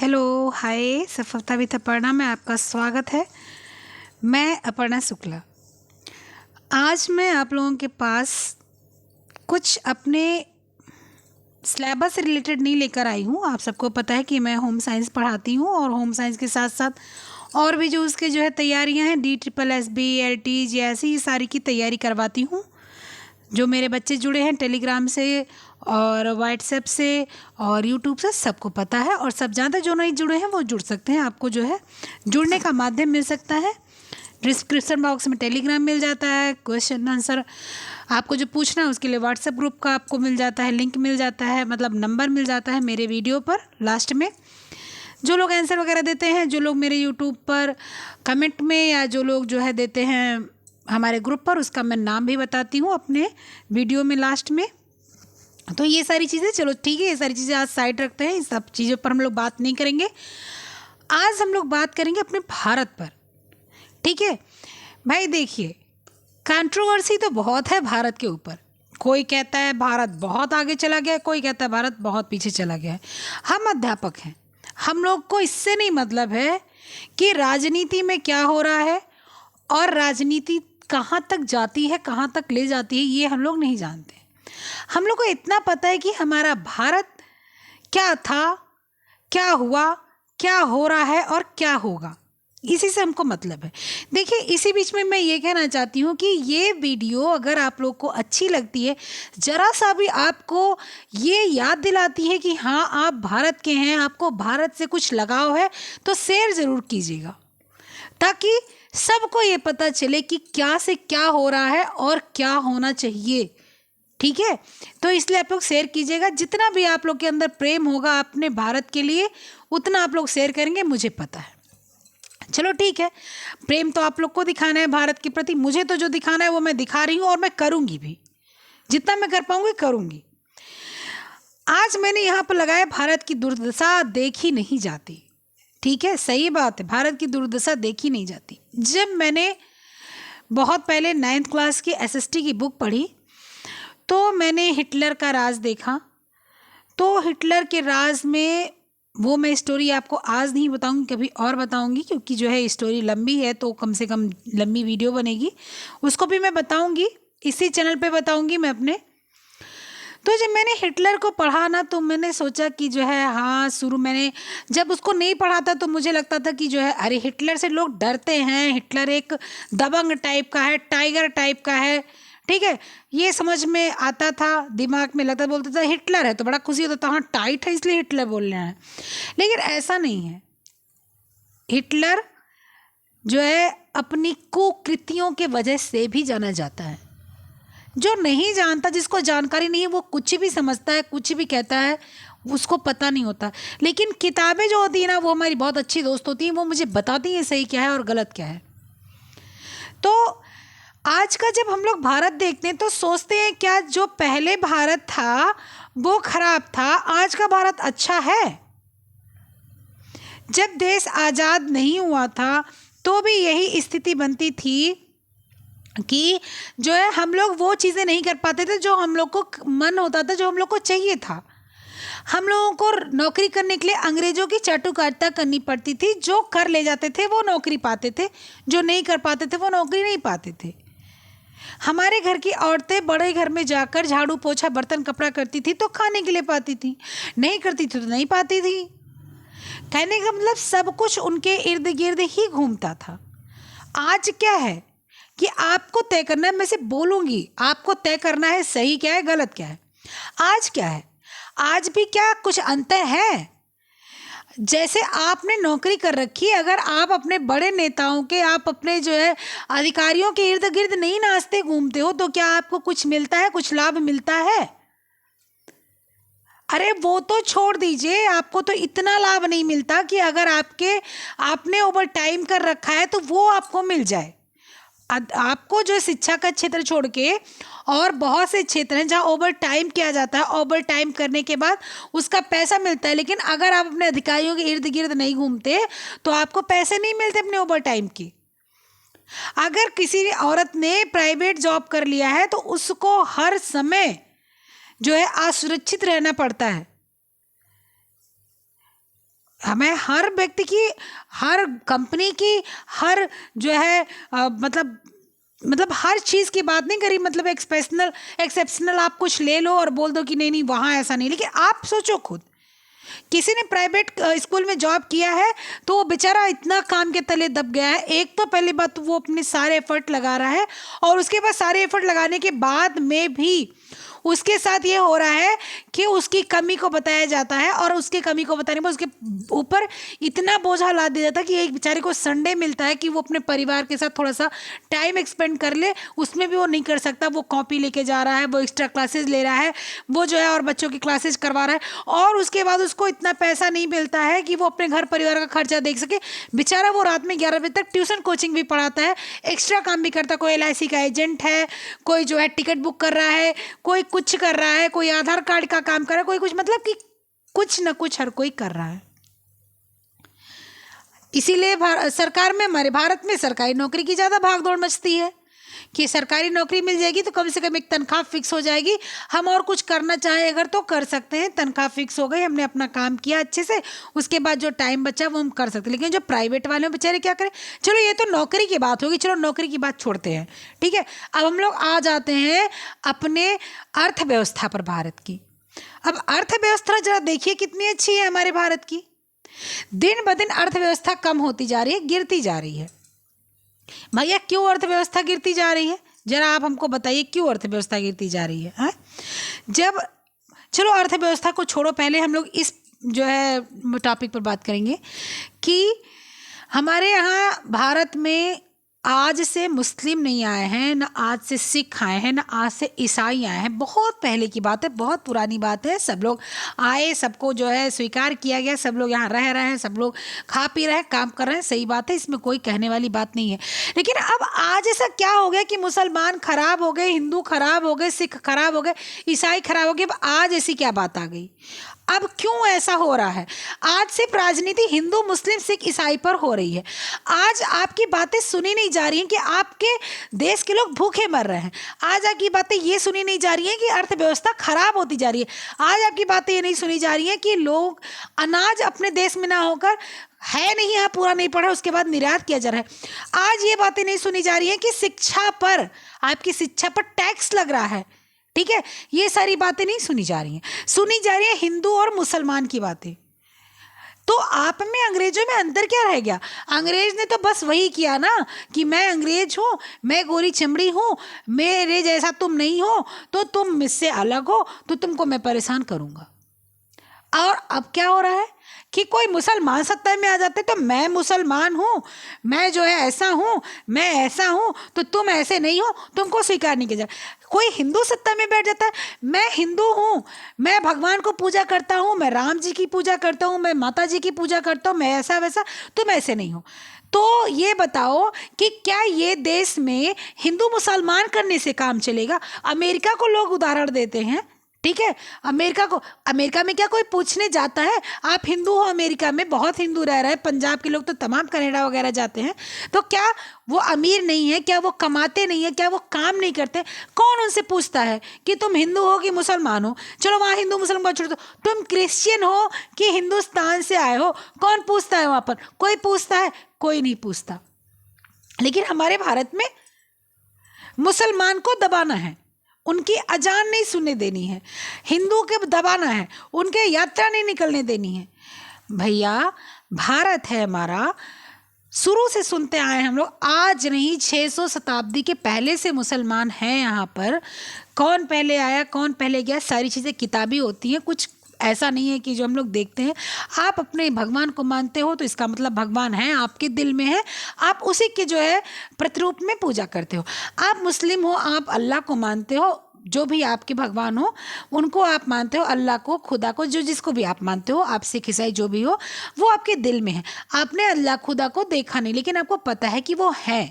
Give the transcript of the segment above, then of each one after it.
Hello, हाय, सफलता with Aparna में आपका स्वागत है। मैं अपर्णा शुक्ला। आज मैं आप लोगों के पास कुछ अपने सिलेबस से रिलेटेड नहीं लेकर आई हूँ। आप सबको पता है कि मैं होम साइंस पढ़ाती हूँ और होम साइंस के साथ साथ और भी जो उसके जो है तैयारियाँ हैं DSSB LT ऐसी सारी की तैयारी करवाती हूँ। जो मेरे बच्चे जुड़े हैं टेलीग्राम से और व्हाट्सएप से और यूट्यूब से सबको पता है, और सब जानते हैं। जो नहीं जुड़े हैं वो जुड़ सकते हैं। आपको जो है जुड़ने का माध्यम मिल सकता है। डिस्क्रिप्शन बॉक्स में टेलीग्राम मिल जाता है। क्वेश्चन आंसर आपको जो पूछना है उसके लिए व्हाट्सएप ग्रुप का आपको मिल जाता है, लिंक मिल जाता है, मतलब नंबर मिल जाता है मेरे वीडियो पर लास्ट में। जो लोग आंसर वगैरह देते हैं, जो लोग मेरे यूट्यूब पर कमेंट में, या जो लोग जो है देते हैं हमारे ग्रुप पर, उसका मैं नाम भी बताती हूँ अपने वीडियो में लास्ट में। तो ये सारी चीज़ें, चलो ठीक है, ये सारी चीज़ें आज साइड रखते हैं। इन सब चीज़ों पर हम लोग बात नहीं करेंगे। आज हम लोग बात करेंगे अपने भारत पर। ठीक है भाई, देखिए, कंट्रोवर्सी तो बहुत है भारत के ऊपर। कोई कहता है भारत बहुत आगे चला गया है, कोई कहता है भारत बहुत पीछे चला गया है। हम अध्यापक हैं, हम लोग को इससे नहीं मतलब है कि राजनीति में क्या हो रहा है और राजनीति कहाँ तक जाती है, कहाँ तक ले जाती है, ये हम लोग नहीं जानते। हम लोग को इतना पता है कि हमारा भारत क्या था, क्या हुआ, क्या हो रहा है और क्या होगा, इसी से हमको मतलब है। देखिए, इसी बीच में मैं ये कहना चाहती हूँ कि ये वीडियो अगर आप लोग को अच्छी लगती है, ज़रा सा भी आपको ये याद दिलाती है कि हाँ आप भारत के हैं, आपको भारत से कुछ लगाव है, तो शेयर ज़रूर कीजिएगा, ताकि सबको ये पता चले कि क्या से क्या हो रहा है और क्या होना चाहिए। ठीक है, तो इसलिए आप लोग शेयर कीजिएगा। जितना भी आप लोग के अंदर प्रेम होगा अपने भारत के लिए, उतना आप लोग शेयर करेंगे, मुझे पता है। चलो ठीक है, प्रेम तो आप लोग को दिखाना है भारत के प्रति, मुझे तो जो दिखाना है वो मैं दिखा रही हूँ, और मैं करूँगी भी, जितना मैं कर पाऊँगी करूँगी। आज मैंने यहाँ पर लगाया, भारत की दुर्दशा देखी नहीं जाती। ठीक है, सही बात है, भारत की दुर्दशा देखी नहीं जाती। जब मैंने बहुत पहले 9th क्लास की SST की बुक पढ़ी, तो मैंने हिटलर का राज देखा। तो हिटलर के राज में वो मैं स्टोरी आपको आज नहीं बताऊंगी, कभी और बताऊंगी, क्योंकि जो है स्टोरी लंबी है, तो कम से कम लंबी वीडियो बनेगी, उसको भी मैं बताऊंगी, इसी चैनल पे बताऊंगी मैं अपने। तो जब मैंने हिटलर को पढ़ा ना, तो मैंने सोचा कि जो है, हाँ, शुरू मैंने जब उसको नहीं पढ़ा था तो मुझे लगता था कि जो है, अरे हिटलर से लोग डरते हैं, हिटलर एक दबंग टाइप का है, टाइगर टाइप का है। ठीक है, ये समझ में आता था, दिमाग में लगता, बोलता था हिटलर है तो बड़ा खुशी होता था, हाँ टाइट है इसलिए हिटलर बोल रहे हैं। लेकिन ऐसा नहीं है। हिटलर जो है अपनी कुकृतियों के वजह से भी जाना जाता है। जो नहीं जानता, जिसको जानकारी नहीं है, वो कुछ भी समझता है, कुछ भी कहता है, उसको पता नहीं होता। लेकिन किताबें जो होती है ना, वो हमारी बहुत अच्छी दोस्त होती हैं, वो मुझे बताती हैं सही क्या है और गलत क्या है। तो आज का जब हम लोग भारत देखते हैं तो सोचते हैं क्या जो पहले भारत था वो खराब था, आज का भारत अच्छा है। जब देश आज़ाद नहीं हुआ था तो भी यही स्थिति बनती थी कि जो है हम लोग वो चीज़ें नहीं कर पाते थे जो हम लोग को मन होता था, जो हम लोग को चाहिए था। हम लोगों को नौकरी करने के लिए अंग्रेजों की चाटुकारिता करनी पड़ती थी। जो कर ले जाते थे वो नौकरी पाते थे, जो नहीं कर पाते थे वो नौकरी नहीं पाते थे। हमारे घर की औरतें बड़े घर में जाकर झाड़ू पोछा बर्तन कपड़ा करती थी तो खाने के लिए पाती थी, नहीं करती थी तो नहीं पाती थी। कहने का मतलब सब कुछ उनके इर्द गिर्द ही घूमता था। आज क्या है कि आपको तय करना है, मैं से बोलूँगी, आपको तय करना है सही क्या है गलत क्या है। आज क्या है, आज भी क्या कुछ अंतर है। जैसे आपने नौकरी कर रखी है, अगर आप अपने बड़े नेताओं के, आप अपने जो है अधिकारियों के इर्द गिर्द नहीं नाचते घूमते हो, तो क्या आपको कुछ मिलता है, कुछ लाभ मिलता है? अरे वो तो छोड़ दीजिए, आपको तो इतना लाभ नहीं मिलता कि अगर आपने ओवर टाइम कर रखा है तो वो आपको मिल जाए। आपको जो शिक्षा का क्षेत्र छोड़ के और बहुत से क्षेत्र हैं जहाँ ओवर टाइम किया जाता है, ओवर टाइम करने के बाद उसका पैसा मिलता है। लेकिन अगर आप अपने अधिकारियों के इर्द गिर्द नहीं घूमते तो आपको पैसे नहीं मिलते अपने ओवर टाइम के। अगर किसी औरत ने प्राइवेट जॉब कर लिया है तो उसको हर समय जो है असुरक्षित रहना पड़ता है। हमें हर व्यक्ति की, हर कंपनी की, हर जो है मतलब हर चीज़ की बात नहीं करी, मतलब एक्सेप्शनल आप कुछ ले लो और बोल दो कि नहीं नहीं वहाँ ऐसा नहीं। लेकिन आप सोचो खुद, किसी ने प्राइवेट स्कूल में जॉब किया है तो वो बेचारा इतना काम के तले दब गया है। एक तो पहली बात तो वो अपने सारे एफर्ट लगा रहा है, और उसके बाद सारे एफर्ट लगाने के बाद में भी उसके साथ ये हो रहा है कि उसकी कमी को बताया जाता है, और उसके कमी को बताने में उसके ऊपर इतना बोझा ला दिया जाता है कि एक बेचारे को संडे मिलता है कि वो अपने परिवार के साथ थोड़ा सा टाइम एक्सपेंड कर ले, उसमें भी वो नहीं कर सकता। वो कॉपी लेके जा रहा है, वो एक्स्ट्रा क्लासेस ले रहा है, वो जो है और बच्चों की क्लासेस करवा रहा है, और उसके बाद उसको इतना पैसा नहीं मिलता है कि वो अपने घर परिवार का खर्चा देख सके। बेचारा वो रात में 11 बजे तक ट्यूशन कोचिंग भी पढ़ाता है, एक्स्ट्रा काम भी करता है। कोई LIC का एजेंट है, कोई जो है टिकट बुक कर रहा है, कोई कुछ कर रहा है, कोई आधार कार्ड का काम कर रहा है, कोई कुछ, मतलब कि कुछ ना कुछ हर कोई कर रहा है। इसीलिए सरकार में, हमारे भारत में सरकारी नौकरी की ज़्यादा भागदौड़ मचती है कि सरकारी नौकरी मिल जाएगी तो कम से कम एक तनख्वाह फिक्स हो जाएगी, हम और कुछ करना चाहें अगर तो कर सकते हैं, तनख्वाह फिक्स हो गई, हमने अपना काम किया अच्छे से, उसके बाद जो टाइम बचा वो हम कर सकते हैं। लेकिन जो प्राइवेट वाले हैं बेचारे क्या करें। चलो ये तो नौकरी की बात होगी, चलो नौकरी की बात छोड़ते हैं, ठीक है। अब हम लोग आ जाते हैं अपने अर्थव्यवस्था पर, भारत की। अब अर्थव्यवस्था जरा देखिए कितनी अच्छी है हमारे भारत की। दिन ब दिन अर्थव्यवस्था कम होती जा रही है, गिरती जा रही है। भैया क्यों अर्थव्यवस्था गिरती जा रही है, जरा आप हमको बताइए क्यों अर्थव्यवस्था गिरती जा रही है, हाँ? जब चलो अर्थव्यवस्था को छोड़ो, पहले हम लोग इस जो है टॉपिक पर बात करेंगे कि हमारे यहाँ भारत में आज से मुस्लिम नहीं आए हैं, ना आज से सिख आए हैं, ना आज से ईसाई आए हैं। बहुत पहले की बात है, बहुत पुरानी बात है। सब लोग आए, सबको जो है स्वीकार किया गया, सब लोग यहाँ रह रहे हैं, सब लोग खा पी रहे हैं, काम कर रहे हैं, सही बात है, इसमें कोई कहने वाली बात नहीं है। लेकिन अब आज ऐसा क्या हो गया कि मुसलमान खराब हो गए, हिंदू खराब हो गए, सिख खराब हो गए, ईसाई खराब हो गए। अब आज ऐसी क्या बात आ गई? अब क्यों ऐसा हो रहा है? आज सिर्फ राजनीति हिंदू मुस्लिम सिख ईसाई पर हो रही है। आज आपकी बातें सुनी नहीं जा रही हैं कि आपके देश के लोग भूखे मर रहे हैं। आज आपकी बातें ये सुनी नहीं जा रही हैं कि अर्थव्यवस्था खराब होती जा रही है। आज आपकी बातें ये नहीं सुनी जा रही हैं कि लोग अनाज अपने देश में ना होकर, है नहीं यहाँ पूरा नहीं पढ़ा, उसके बाद निर्यात किया जा रहा है। आज ये बातें नहीं सुनी जा रही हैं कि शिक्षा पर, आपकी शिक्षा पर टैक्स लग रहा है, ठीक है। ये सारी बातें नहीं सुनी जा रही हैं, सुनी जा रही है हिंदू और मुसलमान की बातें। तो आप में अंग्रेजों में अंतर क्या रह गया? अंग्रेज ने तो बस वही किया ना कि मैं अंग्रेज हूँ, मैं गोरी चमड़ी हूँ, मेरे जैसा तुम नहीं हो, तो तुम मुझसे अलग हो, तो तुमको मैं परेशान करूँगा। और अब क्या हो रहा है कि कोई मुसलमान सत्ता में आ जाते तो मैं मुसलमान हूँ, मैं जो है ऐसा हूँ, मैं ऐसा हूँ, तो तुम ऐसे नहीं हो, तुमको स्वीकार नहीं किया जाए। कोई हिंदू सत्ता में बैठ जाता है, मैं हिंदू हूँ, मैं भगवान को पूजा करता हूँ, मैं राम जी की पूजा करता हूँ, मैं माता जी की पूजा करता हूँ, मैं ऐसा वैसा, तुम ऐसे नहीं हो। तो ये बताओ कि क्या ये देश में हिंदू मुसलमान करने से काम चलेगा? अमेरिका को लोग उदाहरण देते हैं, ठीक है। अमेरिका में क्या कोई पूछने जाता है आप हिंदू हो? अमेरिका में बहुत हिंदू रह रहे हैं, पंजाब के लोग तो तमाम कनाडा वगैरह जाते हैं। तो क्या वो अमीर नहीं है? क्या वो कमाते नहीं है? क्या वो काम नहीं करते? कौन उनसे पूछता है कि तुम हिंदू हो कि मुसलमान हो? चलो वहाँ हिंदू मुसलमान छोड़ दो, तुम क्रिश्चियन हो कि हिंदुस्तान से आए हो, कौन पूछता है वहाँ पर? कोई पूछता है? कोई नहीं पूछता। लेकिन हमारे भारत में मुसलमान को दबाना है, उनकी अजान नहीं सुनने देनी है, हिंदू के दबाना है, उनके यात्रा नहीं निकलने देनी है। भैया भारत है हमारा, शुरू से सुनते आए हम लोग, आज नहीं 600 शताब्दी के पहले से मुसलमान हैं यहाँ पर। कौन पहले आया, कौन पहले गया, सारी चीज़ें किताबी होती हैं, कुछ ऐसा नहीं है कि जो हम लोग देखते हैं। आप अपने भगवान को मानते हो तो इसका मतलब भगवान है आपके दिल में है, आप उसी के जो है प्रतिरूप में पूजा करते हो। आप मुस्लिम हो, आप अल्लाह को मानते हो, जो भी आपके भगवान हो उनको आप मानते हो, अल्लाह को, खुदा को, जो जिसको भी आप मानते हो, आप सिख ईसाई जो भी हो, वो आपके दिल में है। आपने अल्लाह खुदा को देखा नहीं, लेकिन आपको पता है कि वो है,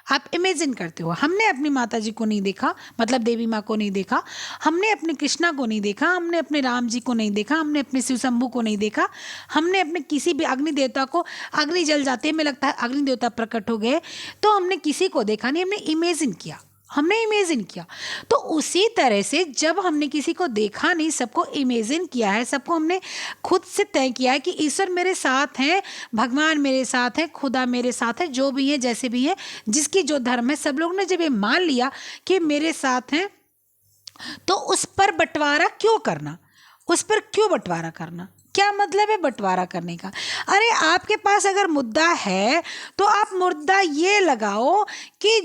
आप इमेजिन करते हो। हमने अपनी माता जी को नहीं देखा, मतलब देवी माँ को नहीं देखा, हमने अपने कृष्णा को नहीं देखा, हमने अपने राम जी को नहीं देखा, हमने अपने शिव शंभू को नहीं देखा, हमने अपने किसी भी अग्नि देवता को, अग्नि जल जाते हमें लगता है अग्नि देवता प्रकट हो गए, तो हमने किसी को देखा नहीं, हमने इमेजिन किया। हमने इमेजिन किया। तो उसी तरह से जब हमने किसी को देखा नहीं, सबको इमेजिन किया है, सबको हमने खुद से तय किया है कि ईश्वर मेरे साथ हैं, भगवान मेरे साथ हैं, खुदा मेरे साथ है, जो भी है जैसे भी है, जिसकी जो धर्म है, सब लोग ने जब ये मान लिया कि मेरे साथ हैं, तो उस पर बंटवारा क्यों करना, उस पर क्यों बंटवारा करना, क्या मतलब है बंटवारा करने का। अरे आपके पास अगर मुद्दा है तो आप मुद्दा ये लगाओ कि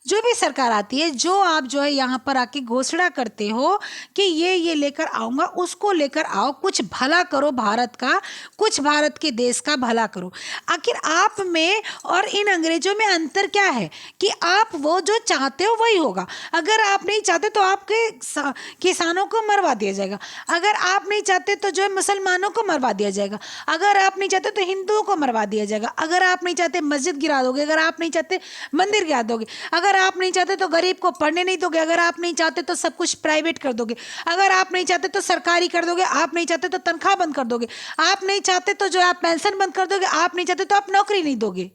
जो भी सरकार आती है, जो आप जो है यहाँ पर आके घोषणा करते हो कि ये लेकर आऊँगा, उसको लेकर आओ, कुछ भला करो भारत का, कुछ भारत के देश का भला करो। आखिर आप में और इन अंग्रेजों में अंतर क्या है कि आप वो जो चाहते हो वही होगा। अगर आप नहीं चाहते तो आपके किसानों को मरवा दिया जाएगा, अगर आप नहीं चाहते तो जो है मुसलमानों को मरवा दिया जाएगा, अगर आप नहीं चाहते तो हिंदुओं को मरवा दिया जाएगा, अगर आप नहीं चाहते मस्जिद गिरा दोगे, अगर आप नहीं चाहते मंदिर गिरा दोगे, अगर आप नहीं चाहते तो गरीब को पढ़ने नहीं दोगे, अगर आप नहीं चाहते तो सब कुछ प्राइवेट कर दोगे, अगर आप नहीं चाहते तो सरकारी कर दोगे, आप नहीं चाहते तो तनख्वाह बंद कर दोगे, आप नहीं चाहते तो जो आप पेंशन बंद कर दोगे, आप नहीं चाहते तो आप नौकरी नहीं दोगे।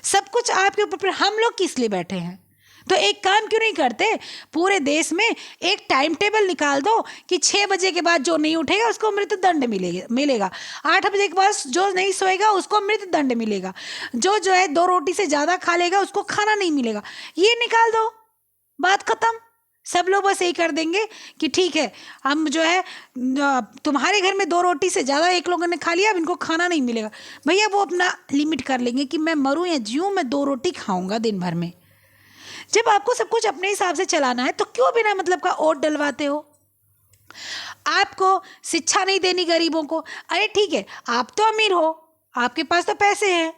सब कुछ आपके ऊपर। हम लोग किस लिए बैठे हैं? तो एक काम क्यों नहीं करते, पूरे देश में एक टाइम टेबल निकाल दो कि 6 बजे के बाद जो नहीं उठेगा उसको मृत्युदंड मिलेगा, 8 बजे के बाद जो नहीं सोएगा उसको मृत्युदंड मिलेगा, जो है 2 रोटी से ज़्यादा खा लेगा उसको खाना नहीं मिलेगा। ये निकाल दो, बात खत्म। सब लोग बस यही कर देंगे कि ठीक है, हम जो है तुम्हारे घर में 2 रोटी से ज़्यादा एक लोगों ने खा लिया, अब इनको खाना नहीं मिलेगा। भैया वो अपना लिमिट कर लेंगे कि मैं मरूं या जीऊं, मैं 2 रोटी खाऊंगा दिन भर में। जब आपको सब कुछ अपने हिसाब से चलाना है तो क्यों बिना मतलब का वोट डलवाते हो? आपको शिक्षा नहीं देनी गरीबों को, अरे ठीक है, आप तो अमीर हो, आपके पास तो पैसे हैं,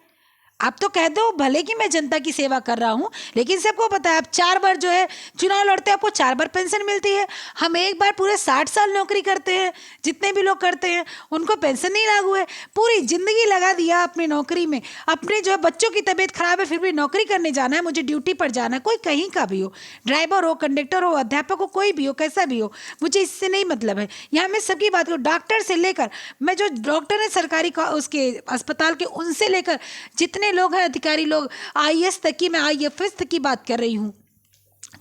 आप तो कह दो भले कि मैं जनता की सेवा कर रहा हूँ, लेकिन सबको पता है आप 4 बार जो है चुनाव लड़ते हैं, आपको 4 बार पेंशन मिलती है। हम एक बार पूरे 60 साल नौकरी करते हैं, जितने भी लोग करते हैं उनको पेंशन नहीं लागू है। पूरी ज़िंदगी लगा दिया अपनी नौकरी में, अपने जो है बच्चों की तबीयत खराब है फिर भी नौकरी करने जाना है, मुझे ड्यूटी पर जाना है, कोई कहीं का भी हो, ड्राइवर हो, कंडक्टर हो, अध्यापक हो, कोई भी हो, कैसा भी हो, मुझे इससे नहीं मतलब है। यहाँ मैं सबकी बात करूँ, डॉक्टर से लेकर, मैं जो डॉक्टर है सरकारी का उसके अस्पताल के, उनसे लेकर जितने लोग हैं अधिकारी लोग, आईएएस तक की, मैं आईएफएस तक की बात कर रही हूँ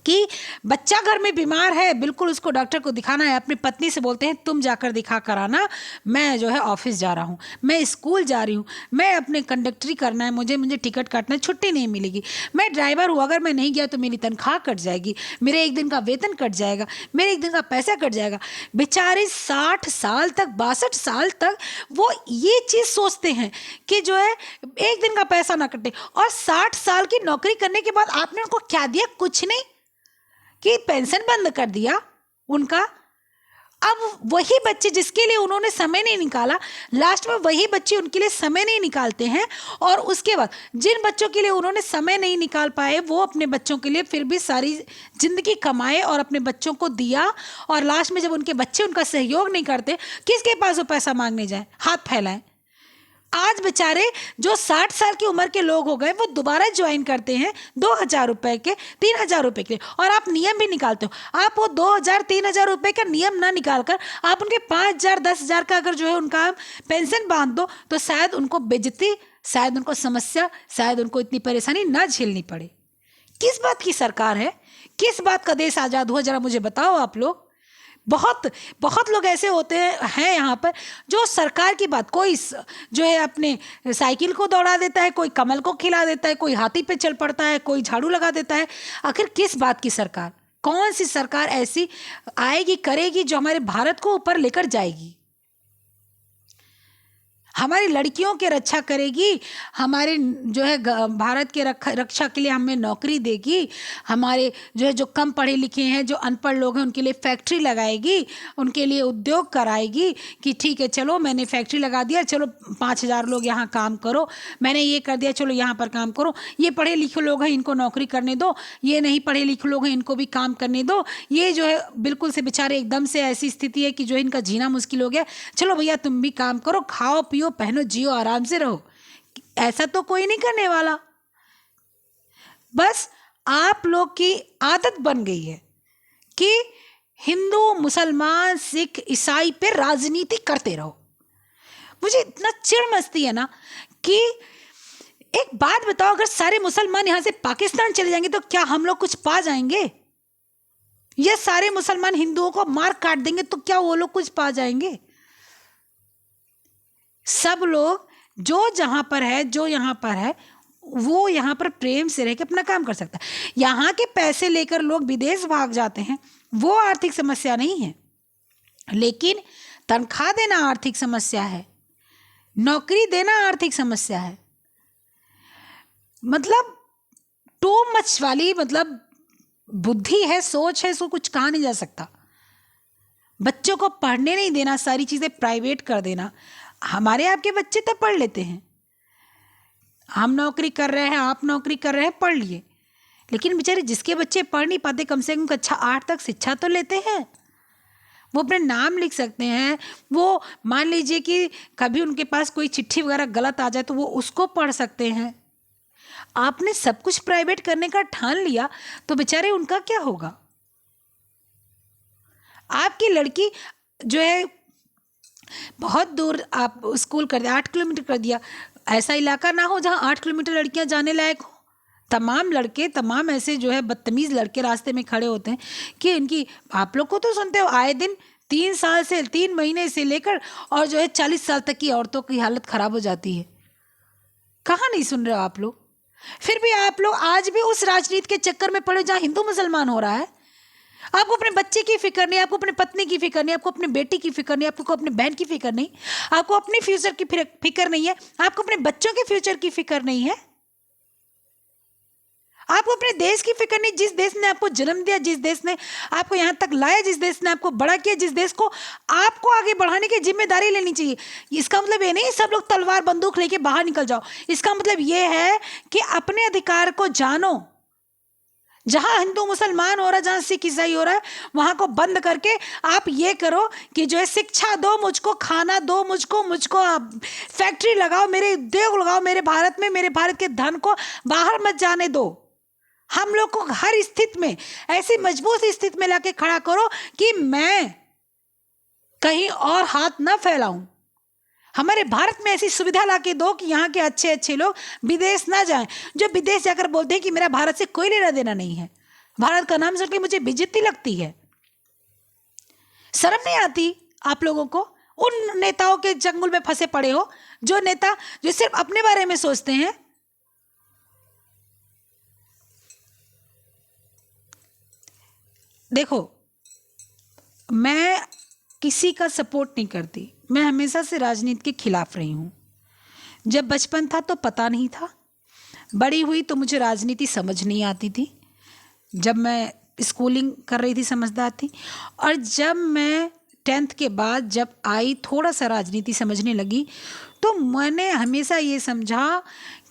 कि बच्चा घर में बीमार है, बिल्कुल उसको डॉक्टर को दिखाना है, अपनी पत्नी से बोलते हैं तुम जाकर दिखा कर आना, मैं जो है ऑफिस जा रहा हूँ, मैं स्कूल जा रही हूँ, मैं अपने कंडक्टरी करना है, मुझे टिकट काटना है, छुट्टी नहीं मिलेगी, मैं ड्राइवर हूँ, अगर मैं नहीं गया तो मेरी तनख्वाह कट जाएगी, मेरे एक दिन का वेतन कट जाएगा, मेरे एक दिन का पैसा कट जाएगा। बेचारे 60 साल तक, 62 साल तक वो ये चीज़ सोचते हैं कि जो है एक दिन का पैसा ना कटे, और 60 साल की नौकरी करने के बाद आपने उनको क्या दिया? कुछ नहीं, कि पेंशन बंद कर दिया उनका। अब वही बच्चे जिसके लिए उन्होंने समय नहीं निकाला, लास्ट में वही बच्चे उनके लिए समय नहीं निकालते हैं, और उसके बाद जिन बच्चों के लिए उन्होंने समय नहीं निकाल पाए वो अपने बच्चों के लिए फिर भी सारी जिंदगी कमाए और अपने बच्चों को दिया, और लास्ट में जब उनके बच्चे उनका सहयोग नहीं करते, किसके पास वो पैसा मांगने जाए, हाथ फैलाएं। आज बेचारे जो 60 साल की उम्र के लोग हो गए वो दोबारा ज्वाइन करते हैं 2,000 रुपए के, 3,000 रुपए के, और आप नियम भी निकालते हो। आप वो 2,000-3,000 रुपए का नियम ना निकाल कर आप उनके 5,000-10,000 का अगर जो है उनका पेंशन बांध दो, तो शायद उनको बेइज्जती, शायद उनको समस्या, शायद उनको इतनी परेशानी ना झेलनी पड़े। किस बात की सरकार है? किस बात का देश आज़ाद हुआ? जरा मुझे बताओ आप लोग। बहुत बहुत लोग ऐसे होते हैं यहाँ पर जो सरकार की बात, कोई जो है अपने साइकिल को दौड़ा देता है, कोई कमल को खिला देता है, कोई हाथी पे चल पड़ता है, कोई झाड़ू लगा देता है। आखिर किस बात की सरकार? कौन सी सरकार ऐसी आएगी, करेगी जो हमारे भारत को ऊपर लेकर जाएगी, हमारी लड़कियों की रक्षा करेगी, हमारे जो है भारत के रक्षा के लिए हमें नौकरी देगी, हमारे जो है जो कम पढ़े लिखे हैं, जो अनपढ़ लोग हैं उनके लिए फैक्ट्री लगाएगी, उनके लिए उद्योग कराएगी कि ठीक है चलो मैंने फैक्ट्री लगा दिया, चलो 5,000 लोग यहाँ काम करो, मैंने ये कर दिया, चलो यहाँ पर काम करो, ये पढ़े लिखे लोग हैं इनको नौकरी करने दो, ये नहीं पढ़े लिखे लोग हैं इनको भी काम करने दो, ये जो है बिल्कुल से बेचारे एकदम से ऐसी स्थिति है कि जो इनका जीना मुश्किल हो गया, चलो भैया तुम भी काम करो, खाओ पियो, पहनो, जियो, आराम से रहो। ऐसा तो कोई नहीं करने वाला। बस आप लोग की आदत बन गई है कि हिंदू, मुसलमान, सिख, ईसाई पे राजनीति करते रहो। मुझे इतना चिढ़ मचती है ना कि एक बात बताओ, अगर सारे मुसलमान यहाँ से पाकिस्तान चले जाएंगे तो क्या हम लोग कुछ पा जाएंगे? ये सारे मुसलमान हिंदुओं को मार काट देंगे तो क्या वो लोग कुछ पा जाएंगे? सब लोग जो जहां पर है, जो यहाँ पर है, वो यहाँ पर प्रेम से रह के अपना काम कर सकता है। यहाँ के पैसे लेकर लोग विदेश भाग जाते हैं, वो आर्थिक समस्या नहीं है, लेकिन तनख्वाह देना आर्थिक समस्या है, नौकरी देना आर्थिक समस्या है। मतलब टू मच वाली मतलब बुद्धि है, सोच है, इसको कुछ कहा नहीं जा सकता। बच्चों को पढ़ने नहीं देना, सारी चीज़ें प्राइवेट कर देना। हमारे आपके बच्चे तो पढ़ लेते हैं, हम नौकरी कर रहे हैं, आप नौकरी कर रहे हैं, पढ़ लिए, लेकिन बेचारे जिसके बच्चे पढ़ नहीं पाते, कम से कम कक्षा 8 तक शिक्षा तो लेते हैं। वो अपने नाम लिख सकते हैं, वो मान लीजिए कि कभी उनके पास कोई चिट्ठी वगैरह गलत आ जाए तो वो उसको पढ़ सकते हैं। आपने सब कुछ प्राइवेट करने का ठान लिया तो बेचारे उनका क्या होगा? आपकी लड़की जो है बहुत दूर आप स्कूल कर दिया, 8 किलोमीटर कर दिया। ऐसा इलाका ना हो जहाँ 8 किलोमीटर लड़कियां जाने लायक हो। तमाम लड़के, तमाम ऐसे जो है बदतमीज़ लड़के रास्ते में खड़े होते हैं कि इनकी, आप लोग को तो सुनते हो आए दिन 3 साल से, 3 महीने से लेकर और जो है 40 साल तक की औरतों की हालत ख़राब हो जाती है। कहाँ नहीं सुन रहे हो आप लोग? फिर भी आप लोग आज भी उस राजनीति के चक्कर में पड़े जहाँ हिंदू मुसलमान हो रहा है। आपको अपने बच्चे की फिक्र नहीं, आपको अपने पत्नी की फिक्र नहीं, आपको अपने बेटी की फिक्र नहीं, आपको अपने बहन की फिक्र नहीं, आपको अपने फ्यूचर की फिक्र नहीं है, आपको अपने बच्चों के फ्यूचर की फिक्र नहीं है, आपको अपने देश की फिक्र नहीं। जिस देश ने आपको जन्म दिया, जिस देश ने आपको यहाँ तक लाया, जिस देश ने आपको बड़ा किया, जिस देश को आपको आगे बढ़ाने की जिम्मेदारी लेनी चाहिए। इसका मतलब ये नहीं सब लोग तलवार बंदूक लेके बाहर निकल जाओ। इसका मतलब ये है कि अपने अधिकार को जानो। जहाँ हिंदू मुसलमान हो रहा है, जहाँ सिख ईसाई हो रहा है, वहाँ को बंद करके आप ये करो कि जो है शिक्षा दो मुझको, खाना दो मुझको, फैक्ट्री लगाओ, मेरे उद्योग लगाओ मेरे भारत में, मेरे भारत के धन को बाहर मत जाने दो। हम लोग को हर स्थिति में ऐसी मजबूत स्थिति में लाके खड़ा करो कि मैं कहीं और हाथ न फैलाऊं। हमारे भारत में ऐसी सुविधा लाके दो कि यहाँ के अच्छे अच्छे लोग विदेश ना जाएं। जो विदेश जाकर बोलते हैं कि मेरा भारत से कोई लेना देना नहीं है, भारत का नाम सुन के मुझे बेइज्जती लगती है। शर्म नहीं आती आप लोगों को? उन नेताओं के चंगुल में फंसे पड़े हो, जो नेता जो सिर्फ अपने बारे में सोचते हैं। देखो, मैं किसी का सपोर्ट नहीं करती, मैं हमेशा से राजनीति के खिलाफ रही हूँ। जब बचपन था तो पता नहीं था, बड़ी हुई तो मुझे राजनीति समझ नहीं आती थी। जब मैं स्कूलिंग कर रही थी समझदार थी, और जब मैं 10th के बाद जब आई थोड़ा सा राजनीति समझने लगी तो मैंने हमेशा ये समझा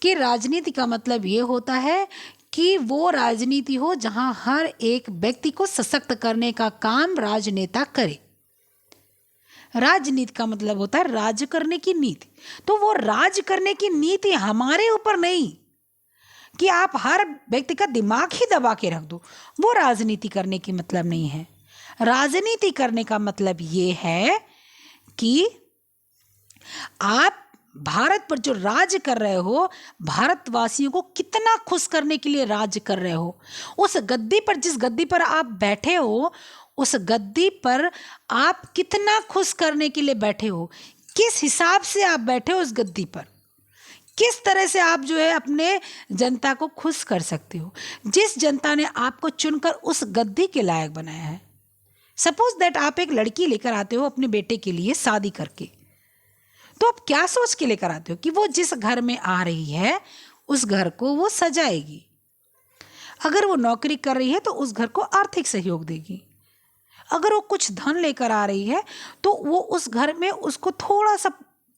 कि राजनीति का मतलब ये होता है कि वो राजनीति हो जहाँ हर एक व्यक्ति को सशक्त करने का काम राजनेता करे। राजनीति का मतलब होता है राज करने की नीति। तो वो राज करने की नीति हमारे ऊपर नहीं कि आप हर व्यक्ति का दिमाग ही दबा के रख दो, वो राजनीति करने की मतलब नहीं है। राजनीति करने का मतलब ये है कि आप भारत पर जो राज कर रहे हो, भारतवासियों को कितना खुश करने के लिए राज कर रहे हो। उस गद्दी पर, जिस गद्दी पर आप बैठे हो, उस गद्दी पर आप कितना खुश करने के लिए बैठे हो, किस हिसाब से आप बैठे हो उस गद्दी पर, किस तरह से आप जो है अपने जनता को खुश कर सकते हो, जिस जनता ने आपको चुनकर उस गद्दी के लायक बनाया है। सपोज दैट आप एक लड़की लेकर आते हो अपने बेटे के लिए शादी करके, तो आप क्या सोच के लेकर आते हो कि वो जिस घर में आ रही है उस घर को वो सजाएगी। अगर वो नौकरी कर रही है तो उस घर को आर्थिक सहयोग देगी। अगर वो कुछ धन लेकर आ रही है तो वो उस घर में उसको थोड़ा सा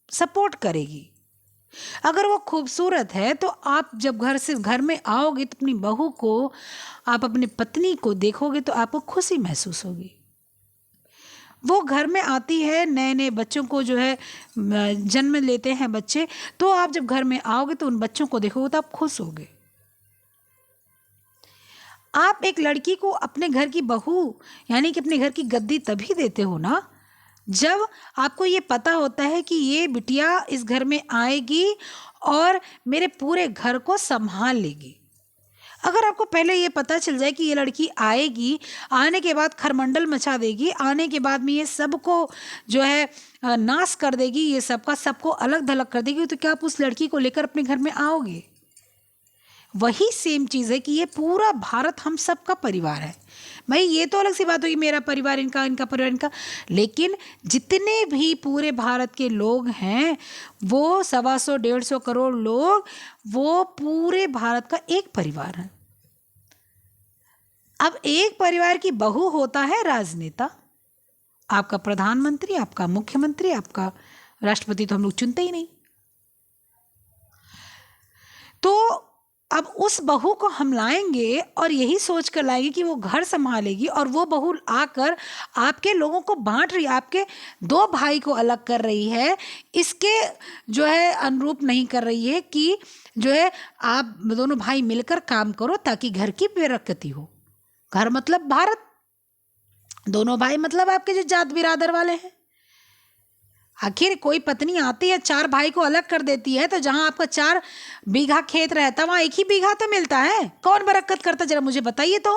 सपोर्ट करेगी। अगर वो खूबसूरत है तो आप जब घर में आओगे तो अपनी बहू को, आप अपनी पत्नी को देखोगे तो आपको खुशी महसूस होगी। वो घर में आती है, नए नए बच्चों को जो है जन्म लेते हैं बच्चे, तो आप जब घर में आओगे तो उन बच्चों को देखोगे तो आप खुश होगे। आप एक लड़की को अपने घर की बहू यानी कि अपने घर की गद्दी तभी देते हो ना जब आपको ये पता होता है कि ये बिटिया इस घर में आएगी और मेरे पूरे घर को संभाल लेगी। अगर आपको पहले ये पता चल जाए कि ये लड़की आएगी, आने के बाद खरमंडल मचा देगी, आने के बाद में ये सबको जो है नाश कर देगी, ये सबका सबको अलग थलग कर देगी, तो क्या आप उस लड़की को लेकर अपने घर में आओगे? वही सेम चीज़ है कि ये पूरा भारत हम सबका परिवार है। भाई ये तो अलग सी बात होगी, मेरा परिवार इनका, इनका परिवार इनका, लेकिन जितने भी पूरे भारत के लोग हैं, वो 125 150 करोड़ लोग, वो पूरे भारत का एक परिवार है। अब एक परिवार की बहू होता है राजनेता, आपका प्रधानमंत्री, आपका मुख्यमंत्री, आपका राष्ट्रपति तो हम लोग चुनते ही नहीं। तो अब उस बहू को हम लाएंगे और यही सोच कर लाएंगे कि वो घर संभालेगी, और वो बहू आकर आपके लोगों को बांट रही है, आपके 2 भाई को अलग कर रही है, इसके जो है अनुरूप नहीं कर रही है कि जो है आप दोनों भाई मिलकर काम करो ताकि घर की बेरकती हो। घर मतलब भारत, दोनों भाई मतलब आपके जो जात बिरादर वाले हैं। आखिर कोई पत्नी आती है 4 भाई को अलग कर देती है, तो जहां आपका 4 बीघा खेत रहता वहां 1 ही बीघा तो मिलता है। कौन बरकत करता, जरा मुझे बताइए तो।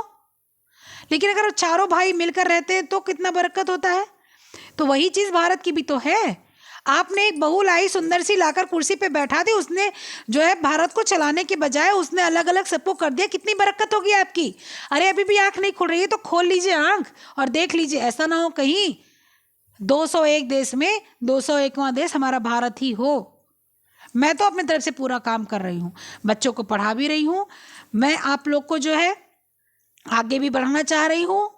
लेकिन अगर चारों भाई मिलकर रहते हैं तो कितना बरकत होता है। तो वही चीज भारत की भी तो है। आपने एक बहू लाई, सुंदर सी लाकर कुर्सी पे बैठा दी, उसने जो है भारत को चलाने के बजाय उसने अलग अलग सबको कर दिया, कितनी बरकत होगी आपकी। अरे अभी भी आंख नहीं खुल रही है तो खोल लीजिए आंख और देख लीजिए, ऐसा ना हो कहीं 201 देश में 201वां देश हमारा भारत ही हो। मैं तो अपनी तरफ से पूरा काम कर रही हूँ, बच्चों को पढ़ा भी रही हूँ, मैं आप लोग को जो है आगे भी बढ़ाना चाह रही हूँ,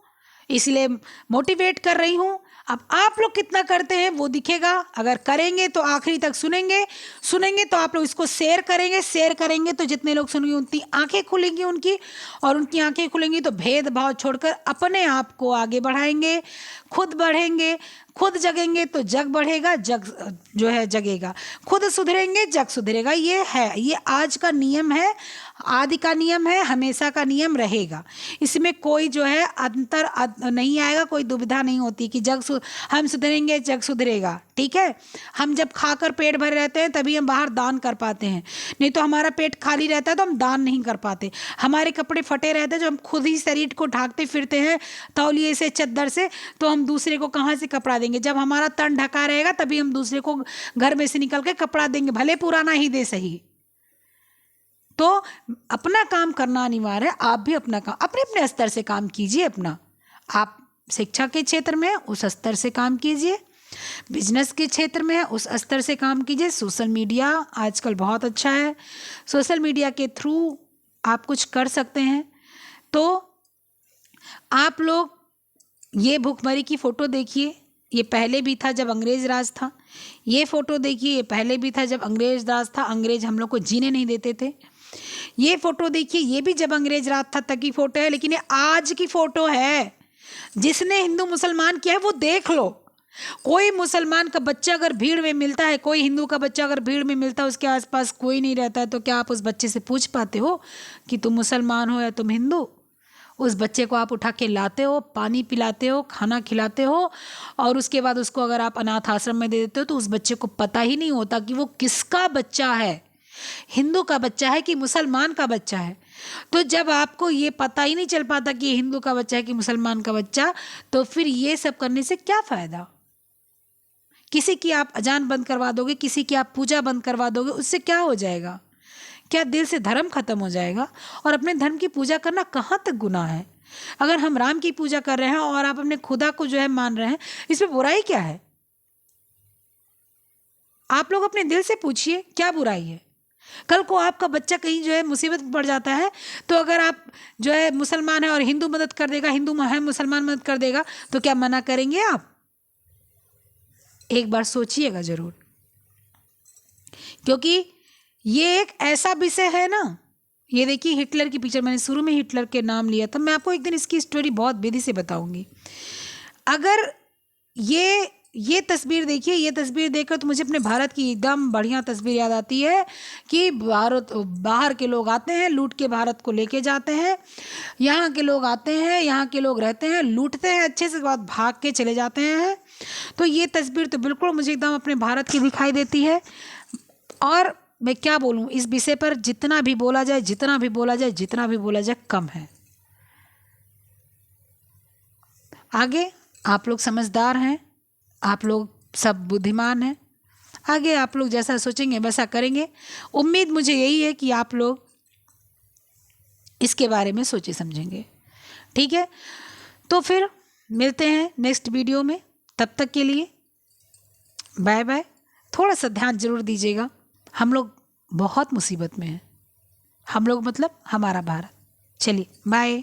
इसलिए मोटिवेट कर रही हूँ। अब आप लोग कितना करते हैं वो दिखेगा। अगर करेंगे तो आखिरी तक सुनेंगे तो आप लोग इसको शेयर करेंगे तो जितने लोग सुनेंगे उतनी आंखें खुलेंगी उनकी, और उनकी आंखें खुलेंगी तो भेदभाव छोड़कर अपने आप को आगे बढ़ाएंगे, खुद बढ़ेंगे, खुद जगेंगे तो जग बढ़ेगा, जग जो है जगेगा, खुद सुधरेंगे जग सुधरेगा। ये है, ये आज का नियम है, आदि का नियम है, हमेशा का नियम रहेगा। इसमें कोई जो है अंतर नहीं आएगा, कोई दुविधा नहीं होती कि हम सुधरेंगे जग सुधरेगा। ठीक है, हम जब खाकर पेट भरे रहते हैं तभी हम बाहर दान कर पाते हैं, नहीं तो हमारा पेट खाली रहता है तो हम दान नहीं कर पाते। हमारे कपड़े फटे रहते हैं जो हम खुद ही शरीर को ढांकते फिरते हैं तौलिए से, चद्दर से, तो हम दूसरे को कहाँ से कपड़ा देंगे। जब हमारा तन ढका रहेगा तभी हम दूसरे को घर में से निकल के कपड़ा देंगे, भले पुराना ही दे सही। तो अपना काम करना अनिवार्य है। आप भी अपना काम अपने अपने स्तर से काम कीजिए। अपना, आप शिक्षा के क्षेत्र में उस स्तर से काम कीजिए, बिजनेस के क्षेत्र में उस स्तर से काम कीजिए। सोशल मीडिया आजकल बहुत अच्छा है, सोशल मीडिया के थ्रू आप कुछ कर सकते हैं। तो आप लोग ये भूखमरी की फ़ोटो देखिए, ये पहले भी था जब अंग्रेज़ राज था। ये फ़ोटो देखिए, ये पहले भी था जब अंग्रेज़ राज था, अंग्रेज़ हम लोग को जीने नहीं देते थे। ये फ़ोटो देखिए, ये भी जब अंग्रेज़ राज था तक की फ़ोटो है, लेकिन ये आज की फ़ोटो है। जिसने हिंदू मुसलमान किया है वो देख लो। कोई मुसलमान का बच्चा अगर भीड़ में मिलता है, कोई हिंदू का बच्चा अगर भीड़ में मिलता है, उसके आसपास कोई नहीं रहता है, तो क्या आप उस बच्चे से पूछ पाते हो कि तुम मुसलमान हो या तुम हिंदू? उस बच्चे को आप उठा के लाते हो, पानी पिलाते हो, खाना खिलाते हो, और उसके बाद उसको अगर आप अनाथ आश्रम में दे देते हो तो उस बच्चे को पता ही नहीं होता कि वो किसका बच्चा है, हिंदू का बच्चा है कि मुसलमान का बच्चा है। तो जब आपको ये पता ही नहीं चल पाता कि ये हिंदू का बच्चा है कि मुसलमान का बच्चा, तो फिर ये सब करने से क्या फ़ायदा। किसी की आप अजान बंद करवा दोगे, किसी की आप पूजा बंद करवा दोगे, उससे क्या हो जाएगा? क्या दिल से धर्म खत्म हो जाएगा? और अपने धर्म की पूजा करना कहाँ तक गुनाह है? अगर हम राम की पूजा कर रहे हैं और आप अपने खुदा को जो है मान रहे हैं, इसमें बुराई क्या है? आप लोग अपने दिल से पूछिए, क्या बुराई है? कल को आपका बच्चा कहीं जो है मुसीबत में पड़ जाता है, तो अगर आप जो है मुसलमान है और हिंदू मदद कर देगा, हिंदू है मुसलमान मदद कर देगा, तो क्या मना करेंगे आप? एक बार सोचिएगा जरूर, क्योंकि ये एक ऐसा विषय है ना। ये देखिए, हिटलर की पिक्चर, मैंने शुरू में हिटलर के नाम लिया था, मैं आपको एक दिन इसकी स्टोरी बहुत विधि से बताऊंगी। अगर ये तस्वीर देखिए, ये तस्वीर देखकर तो मुझे अपने भारत की एकदम बढ़िया तस्वीर याद आती है कि बाहर के लोग आते हैं, लूट के भारत को लेके जाते हैं। यहाँ के लोग आते हैं, यहाँ के लोग रहते हैं, लूटते हैं अच्छे से, बाद भाग के चले जाते हैं। तो ये तस्वीर तो बिल्कुल मुझे एकदम अपने भारत की दिखाई देती है। और मैं क्या बोलूँ, इस विषय पर जितना भी बोला जाए, जितना भी बोला जाए, जितना भी बोला जाए कम है। आगे आप लोग समझदार हैं, आप लोग सब बुद्धिमान हैं, आगे आप लोग जैसा सोचेंगे वैसा करेंगे। उम्मीद मुझे यही है कि आप लोग इसके बारे में सोचे समझेंगे। ठीक है, तो फिर मिलते हैं नेक्स्ट वीडियो में। तब तक के लिए बाय बाय। थोड़ा सा ध्यान जरूर दीजिएगा, हम लोग बहुत मुसीबत में हैं। हम लोग मतलब हमारा भारत। चलिए बाय।